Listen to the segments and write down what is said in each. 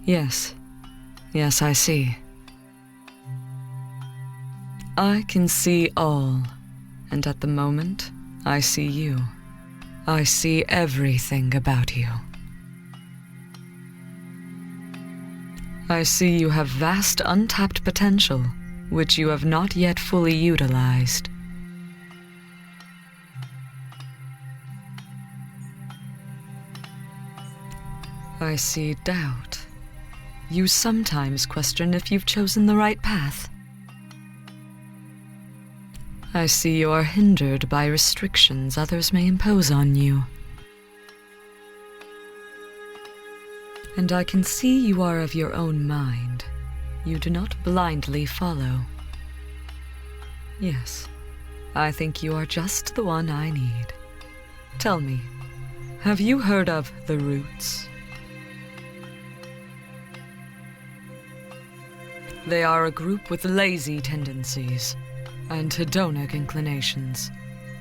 Yes. Yes, I see. I can see all, and at the moment, I see you. I see everything about you. I see you have vast untapped potential, which you have not yet fully utilized. I see doubt. You sometimes question if you've chosen the right path. I see you are hindered by restrictions others may impose on you. And I can see you are of your own mind. You do not blindly follow. Yes, I think you are just the one I need. Tell me, have you heard of the Roots? They are a group with lazy tendencies and hedonic inclinations.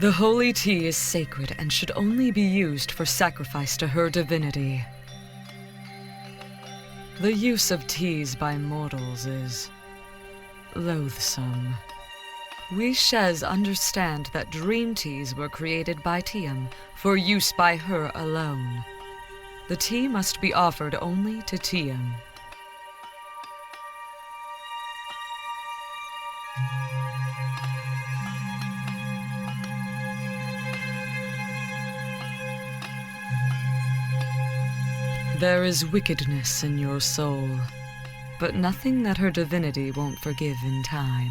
The holy tea is sacred and should only be used for sacrifice to her divinity. The use of teas by mortals is loathsome. We Shes understand that dream teas were created by Tiam for use by her alone. The tea must be offered only to Tiam. There is wickedness in your soul, but nothing that her divinity won't forgive in time.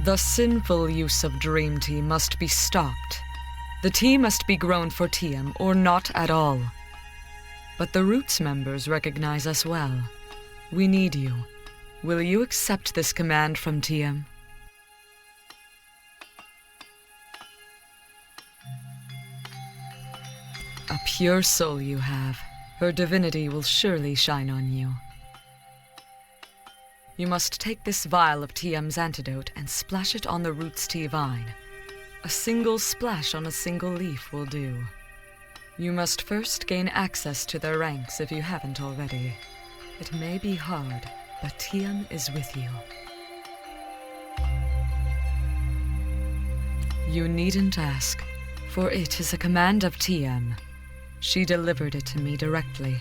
The sinful use of dream tea must be stopped. The tea must be grown for Tiam, or not at all. But the Roots members recognize us well. We need you. Will you accept this command from Tiam? A pure soul you have. Her divinity will surely shine on you. You must take this vial of Tiam's antidote and splash it on the Roots tea vine. A single splash on a single leaf will do. You must first gain access to their ranks if you haven't already. It may be hard, but Tiam is with you. You needn't ask, for it is a command of Tiam. She delivered it to me directly,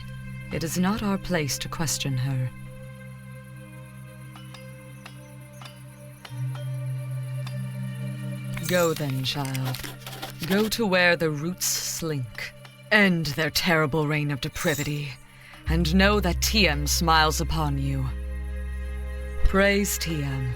It is not our place to question her. Go then, child. Go to where the roots slink. End their terrible reign of depravity, and know that TM smiles upon you. Praise TM.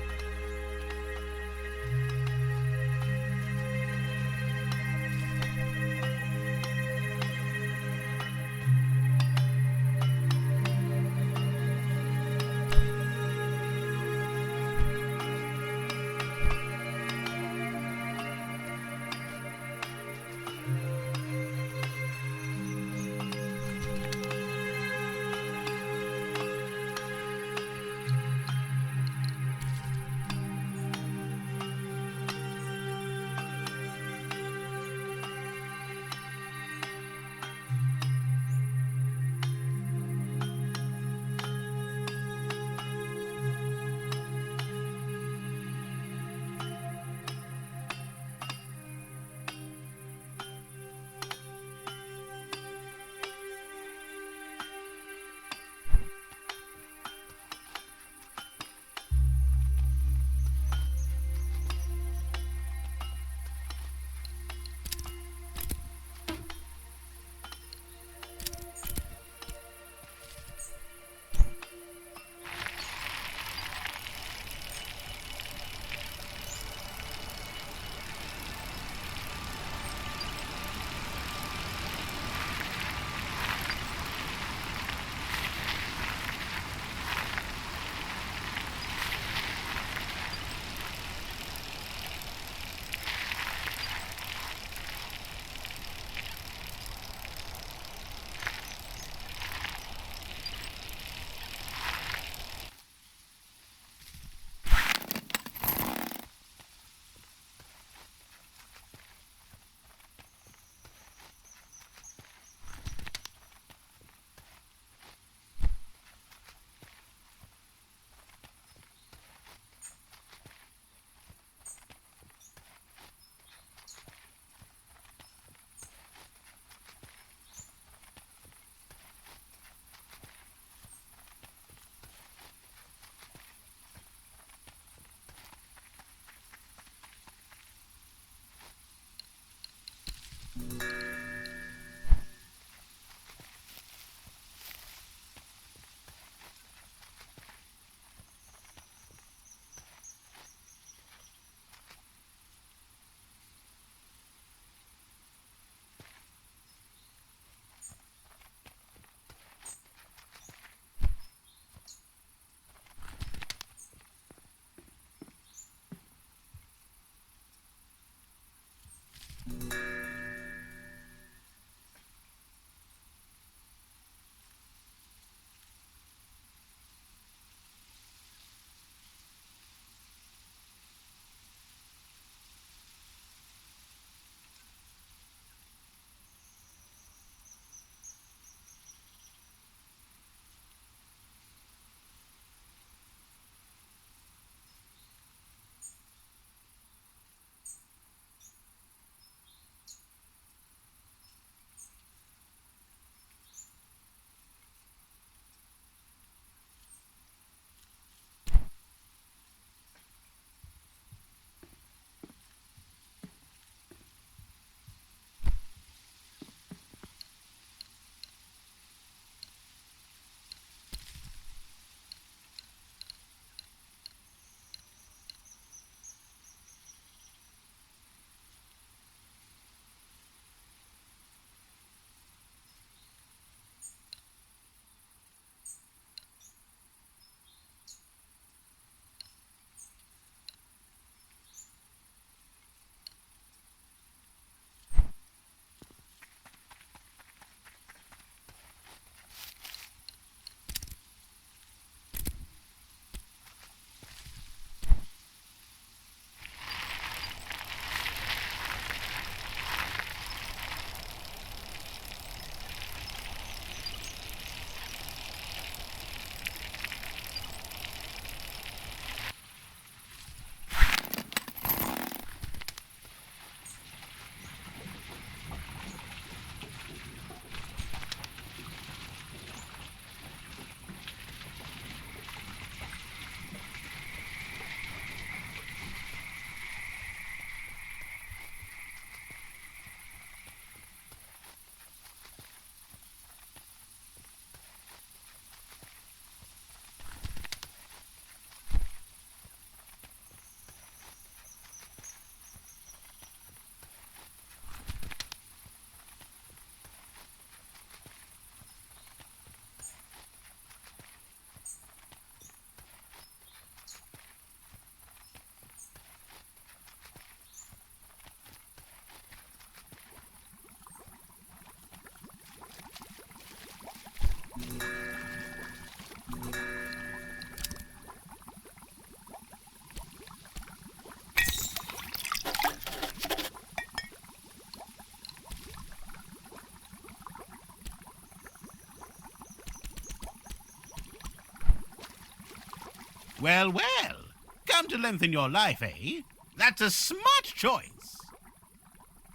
Well, well. Come to lengthen your life, eh? That's a smart choice.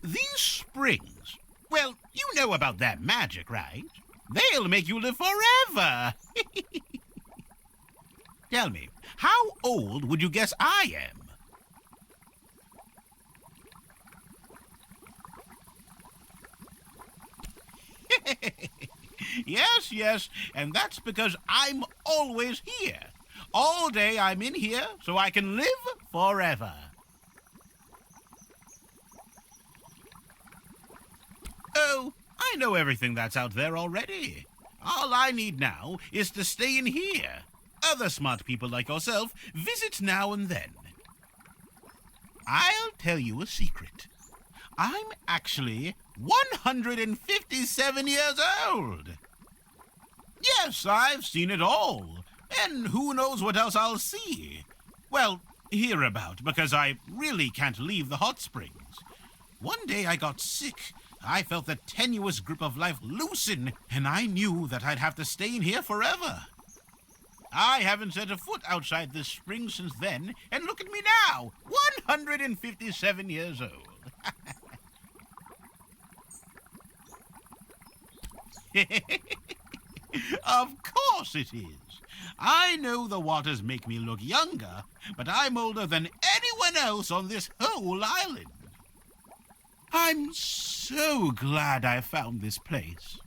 These springs, well, you know about their magic, right? They'll make you live forever. Tell me, how old would you guess I am? Yes, yes, and that's because I'm always here. All day I'm in here so I can live forever. Oh, I know everything that's out there already. All I need now is to stay in here. Other smart people like yourself visit now and then. I'll tell you a secret. I'm actually 157 years old. Yes, I've seen it all. And who knows what else I'll see? Well, hear about, because I really can't leave the hot springs. One day I got sick. I felt the tenuous grip of life loosen, and I knew that I'd have to stay in here forever. I haven't set a foot outside this spring since then, and look at me now, 157 years old. Of course it is. I know the waters make me look younger, but I'm older than anyone else on this whole island. I'm so glad I found this place.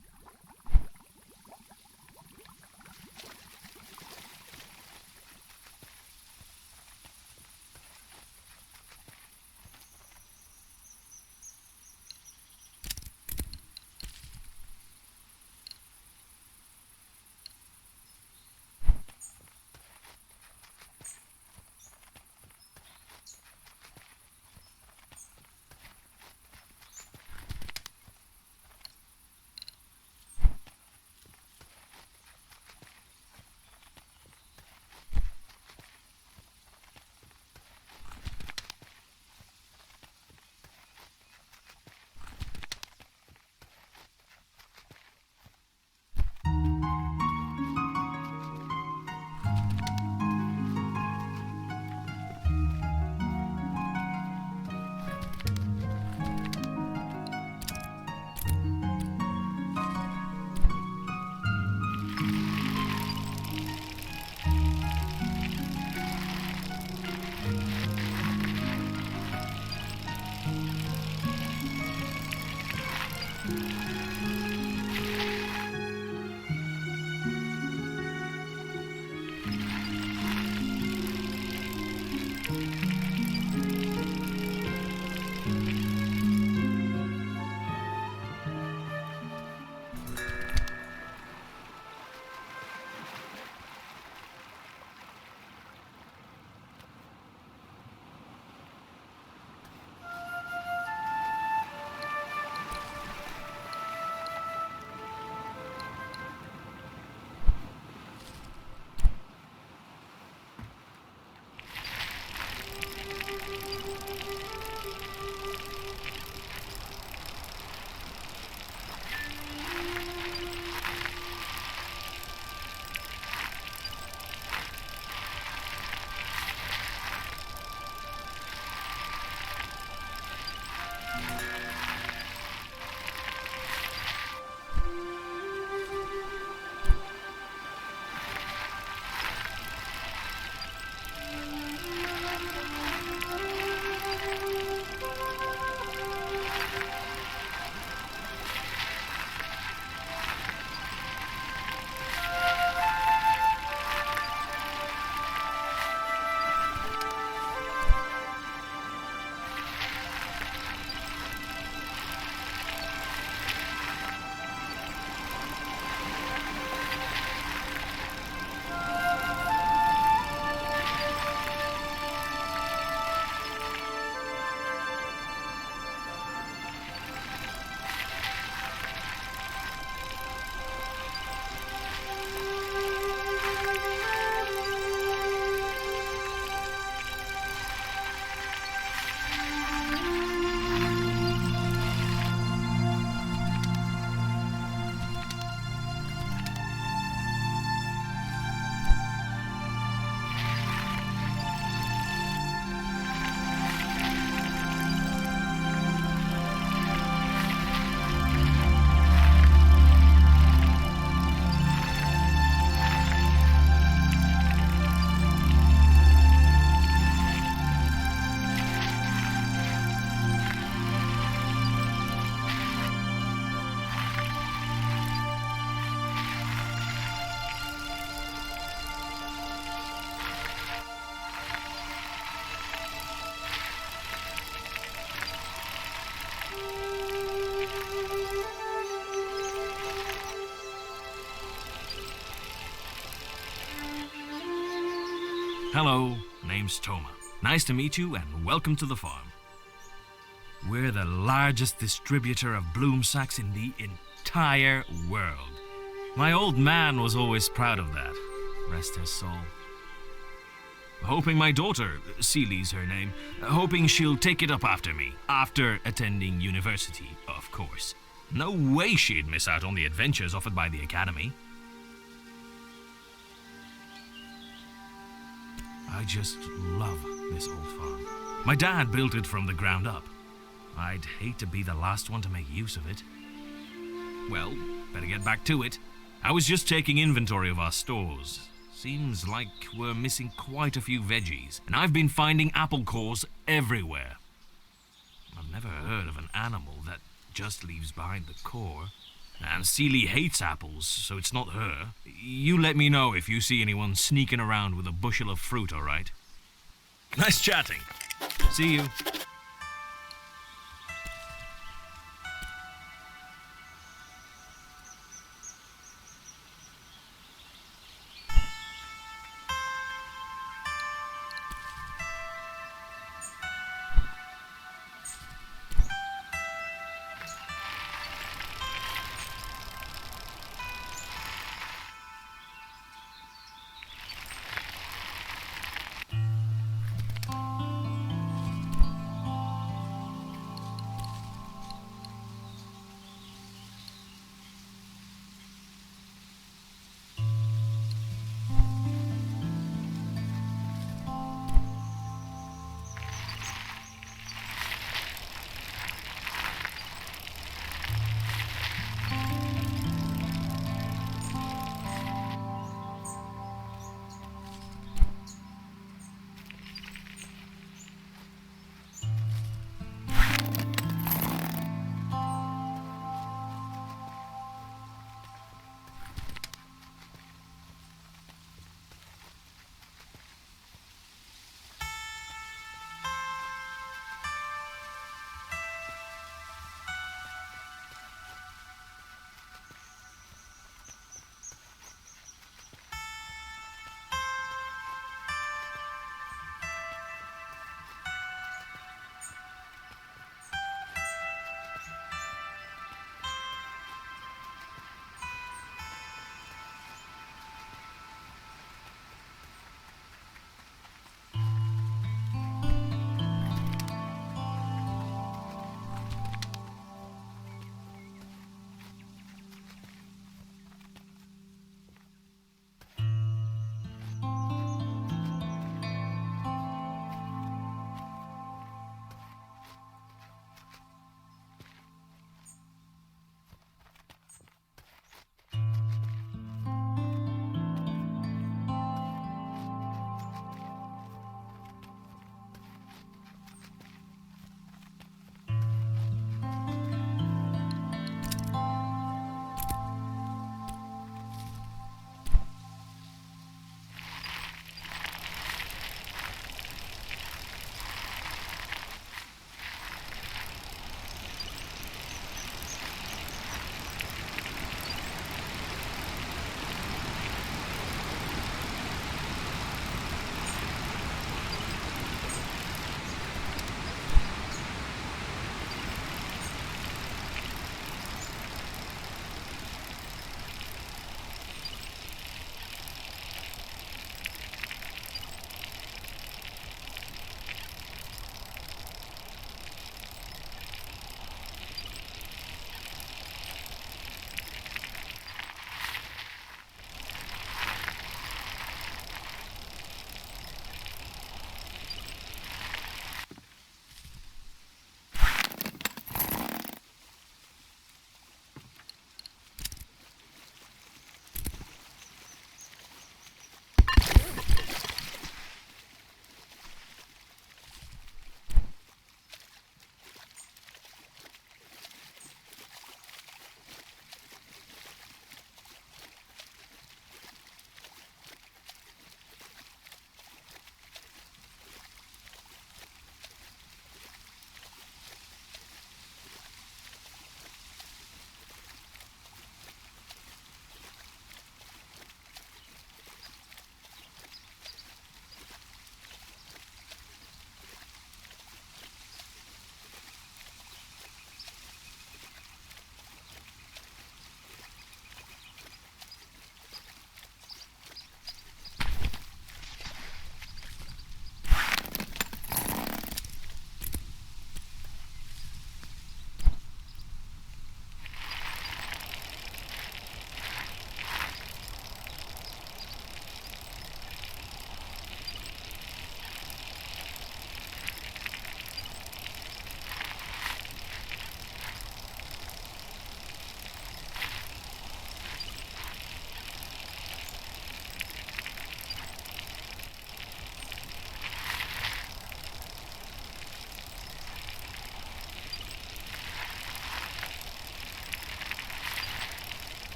Hello, name's Toma. Nice to meet you and welcome to the farm. We're the largest distributor of bloom sacks in the entire world. My old man was always proud of that. Rest his soul. Hoping my daughter, Ceilie's her name, hoping she'll take it up after me, after attending university, of course. No way she'd miss out on the adventures offered by the academy. I just love this old farm. My dad built it from the ground up. I'd hate to be the last one to make use of it. Well, better get back to it. I was just taking inventory of our stores. Seems like we're missing quite a few veggies, and I've been finding apple cores everywhere. I've never heard of an animal that just leaves behind the core. And Celie hates apples, so it's not her. You let me know if you see anyone sneaking around with a bushel of fruit, all right? Nice chatting. See you.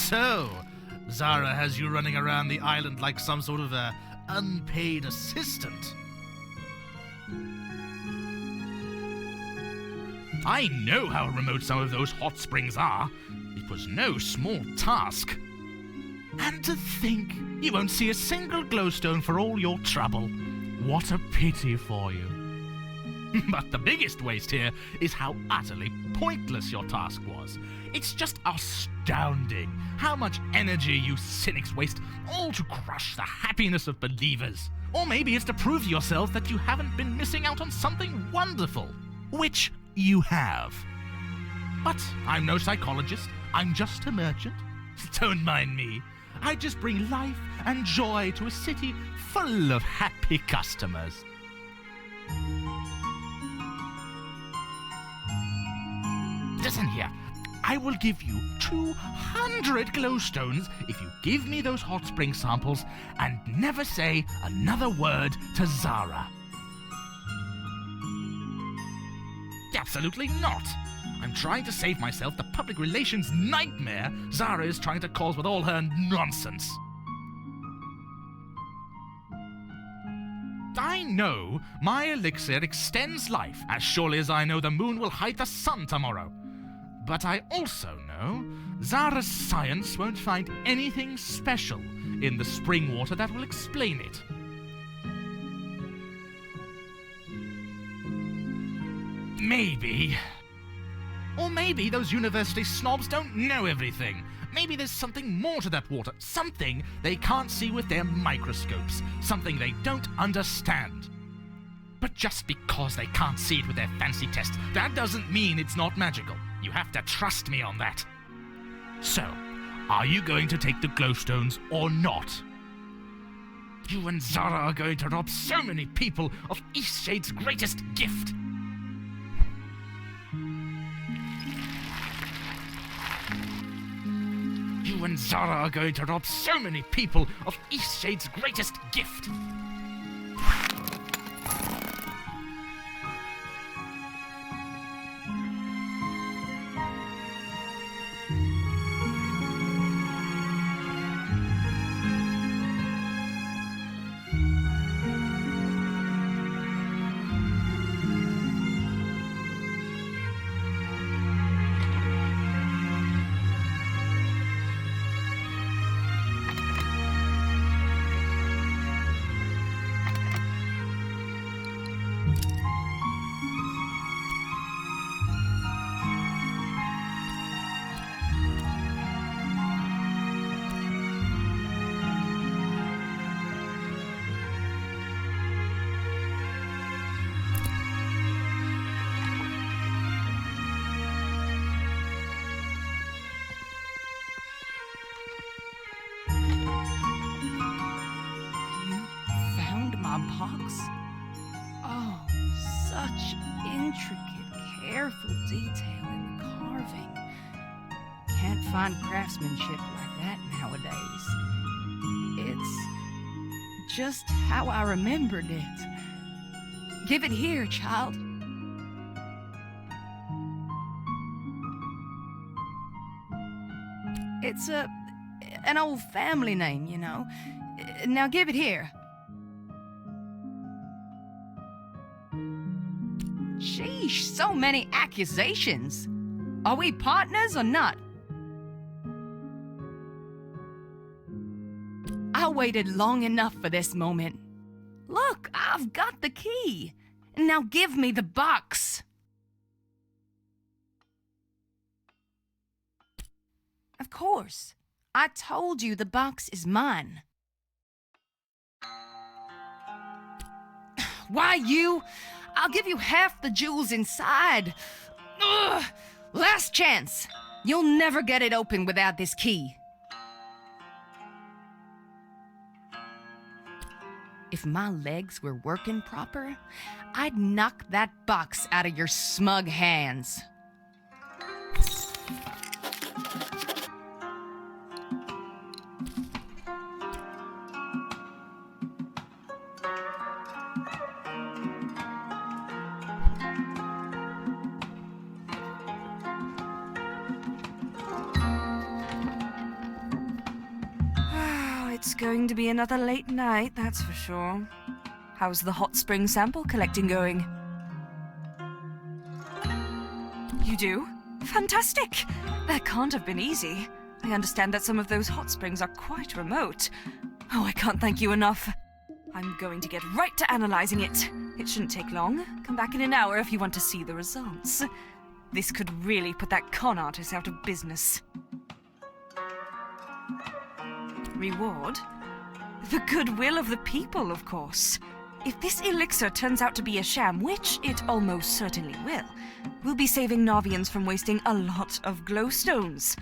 So, Zara has you running around the island like some sort of unpaid assistant. I know how remote some of those hot springs are. It was no small task. And to think you won't see a single glowstone for all your trouble. What a pity for you. But the biggest waste here is how utterly pointless your task was. It's just astounding how much energy you cynics waste, all to crush the happiness of believers. Or maybe it's to prove to yourself that you haven't been missing out on something wonderful, which you have. But I'm no psychologist, I'm just a merchant. Don't mind me. I just bring life and joy to a city full of happy customers. Listen here. I will give you 200 glowstones if you give me those hot spring samples and never say another word to Zara. Absolutely not. I'm trying to save myself the public relations nightmare Zara is trying to cause with all her nonsense. I know my elixir extends life as surely as I know the moon will hide the sun tomorrow. But I also know Zara's science won't find anything special in the spring water that will explain it. Maybe. Or maybe those university snobs don't know everything. Maybe there's something more to that water, something they can't see with their microscopes, something they don't understand. But just because they can't see it with their fancy test, that doesn't mean it's not magical. You have to trust me on that. So, are you going to take the glowstones or not? You and Zara are going to rob so many people of EASTSHADE's greatest gift. You and Zara are going to rob so many people of EASTSHADE's greatest gift. Box? Oh, such intricate, careful detail in the carving. Can't find craftsmanship like that nowadays. It's just how I remembered it. Give it here, child. It's an old family name, you know. Now give it here. Sheesh, so many accusations. Are we partners or not? I waited long enough for this moment. Look, I've got the key. Now give me the box. Of course. I told you the box is mine. Why you? I'll give you half the jewels inside. Ugh! Last chance. You'll never get it open without this key. If my legs were working proper, I'd knock that box out of your smug hands. It's going to be another late night, that's for sure. How's the hot spring sample collecting going? You do? Fantastic! That can't have been easy. I understand that some of those hot springs are quite remote. Oh, I can't thank you enough. I'm going to get right to analyzing it. It shouldn't take long. Come back in an hour if you want to see the results. This could really put that con artist out of business. Reward? The goodwill of the people, of course. If this elixir turns out to be a sham, which it almost certainly will, we'll be saving Navians from wasting a lot of glowstones.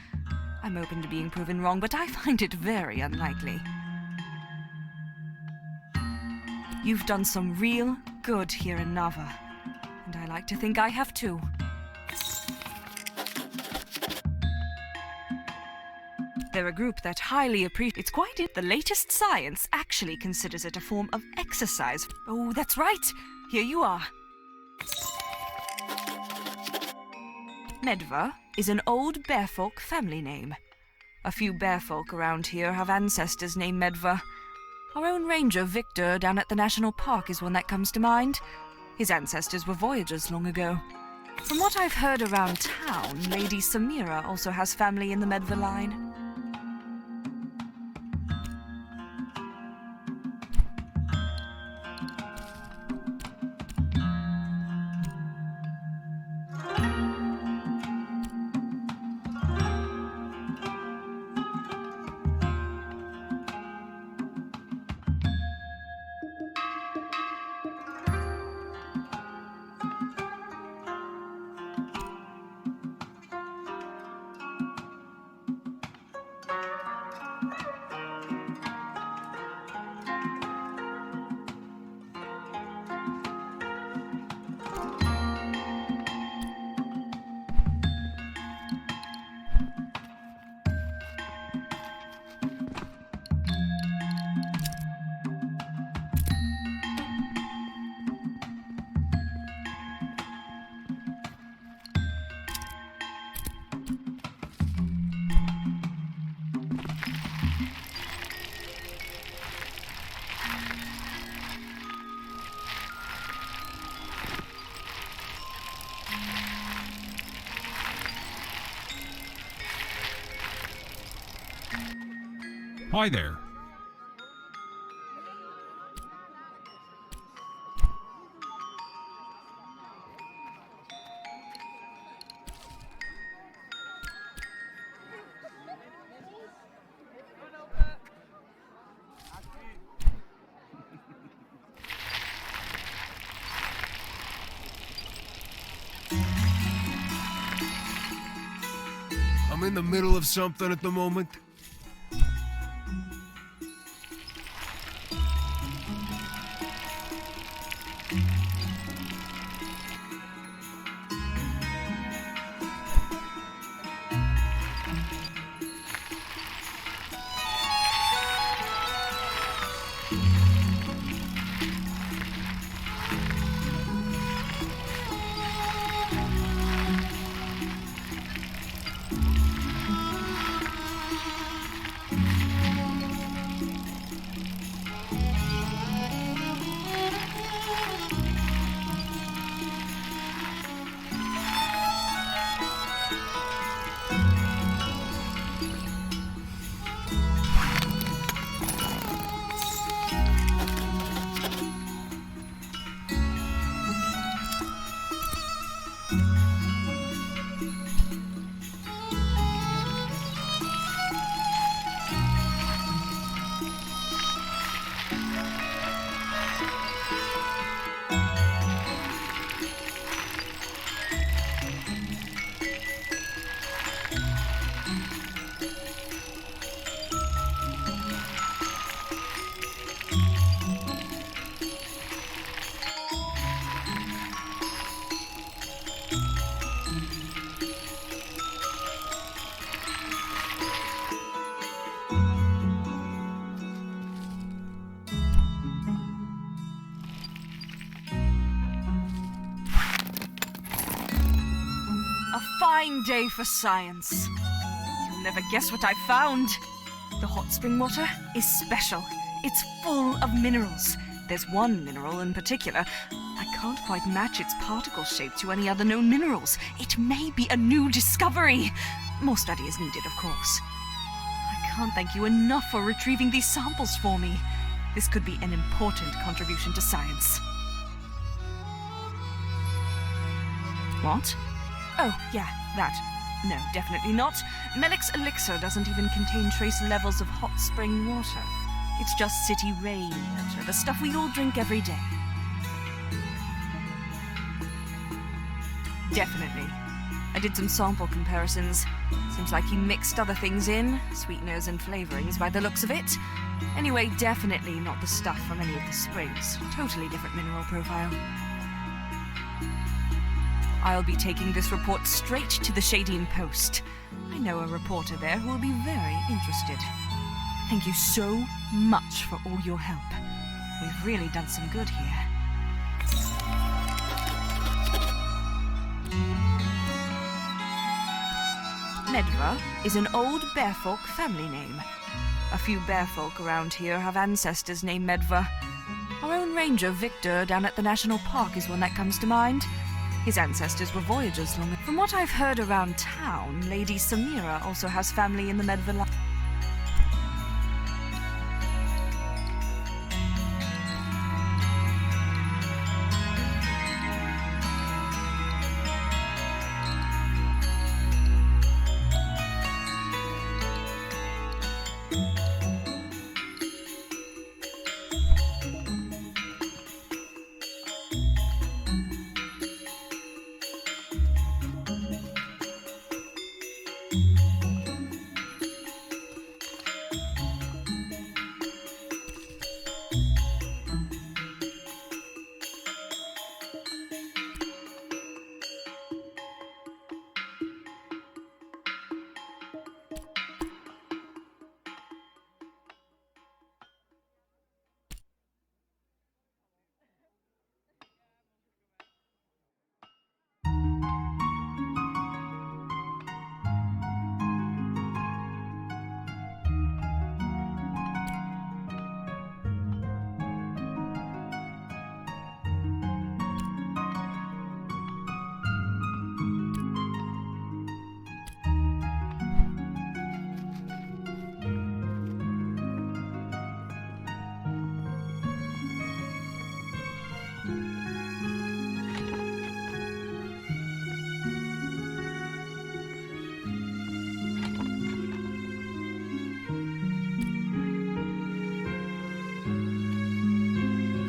I'm open to being proven wrong, but I find it very unlikely. You've done some real good here in Nava, and I like to think I have too. They're a group that highly appreciates. It's quite it. The latest science actually considers it a form of exercise. Oh, that's right. Here you are. Medva is an old bearfolk family name. A few bearfolk around here have ancestors named Medva. Our own ranger, Victor, down at the national park is one that comes to mind. His ancestors were voyagers long ago. From what I've heard around town, Lady Samira also has family in the Medva line. Hi there. I'm in the middle of something at the moment. fine day for science. You'll never guess what I found. The hot spring water is special. It's full of minerals. There's one mineral in particular. I can't quite match its particle shape to any other known minerals. It may be a new discovery. More study is needed, of course. I can't thank you enough for retrieving these samples for me. This could be an important contribution to science. What? Oh, yeah, that. No, definitely not. Melic's elixir doesn't even contain trace levels of hot spring water. It's just city rain water, the stuff we all drink every day. Definitely. I did some sample comparisons. Seems like he mixed other things in, sweeteners and flavorings by the looks of it. Anyway, definitely not the stuff from any of the springs. Totally different mineral profile. I'll be taking this report straight to the Shadeen Post. I know a reporter there who will be very interested. Thank you so much for all your help. We've really done some good here. Medva is an old bearfolk family name. A few bearfolk around here have ancestors named Medva. Our own ranger, Victor, down at the national park is one that comes to mind. His ancestors were voyagers long ago. From what I've heard around town, Lady Samira also has family in the Medva line.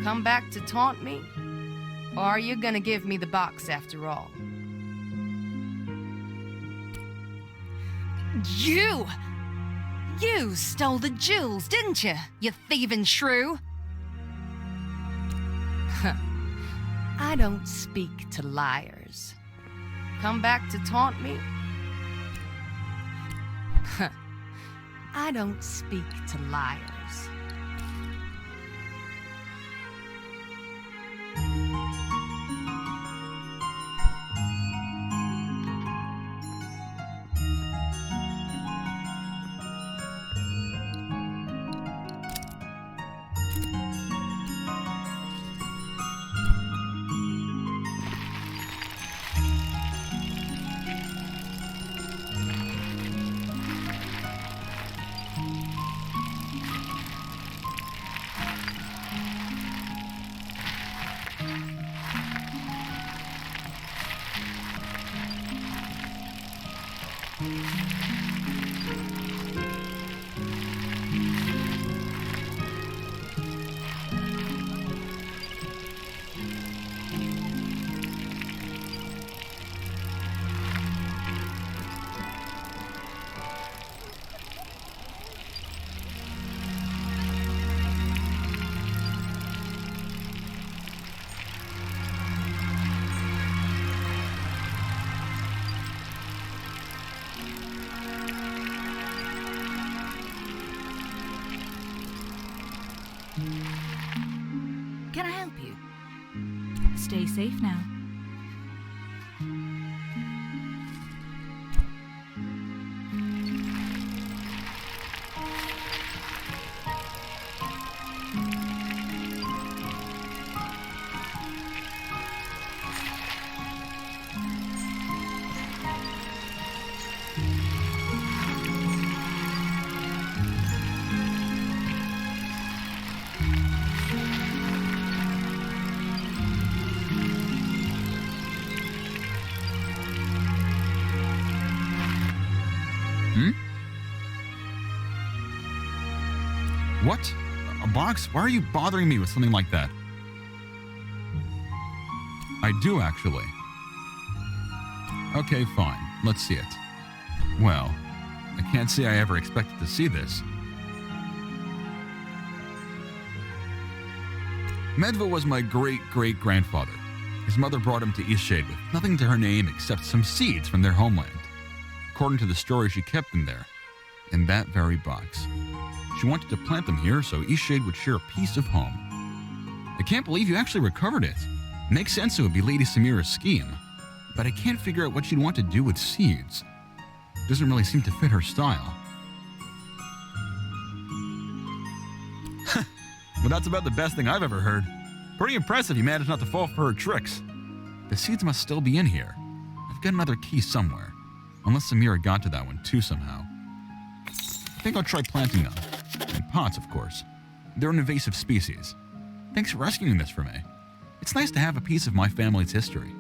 Come back to taunt me? Or are you gonna give me the box after all? You! You stole the jewels, didn't you, you thieving shrew? I don't speak to liars. Come back to taunt me? I don't speak to liars. Can I help you? Stay safe now. What? A box? Why are you bothering me with something like that? I do, actually. Okay, fine. Let's see it. Well, I can't say I ever expected to see this. Medva was my great-great-grandfather. His mother brought him to EASTSHADE with nothing to her name except some seeds from their homeland. According to the story, she kept them there, in that very box. She wanted to plant them here so EASTSHADE would share a piece of home. I can't believe you actually recovered it. Makes sense it would be Lady Samira's scheme, but I can't figure out what she'd want to do with seeds. It doesn't really seem to fit her style. Well, that's about the best thing I've ever heard. Pretty impressive you managed not to fall for her tricks. The seeds must still be in here. I've got another key somewhere. Unless Samira got to that one too somehow. I think I'll try planting them. In pots, of course. They're an invasive species. Thanks for rescuing this for me. It's nice to have a piece of my family's history.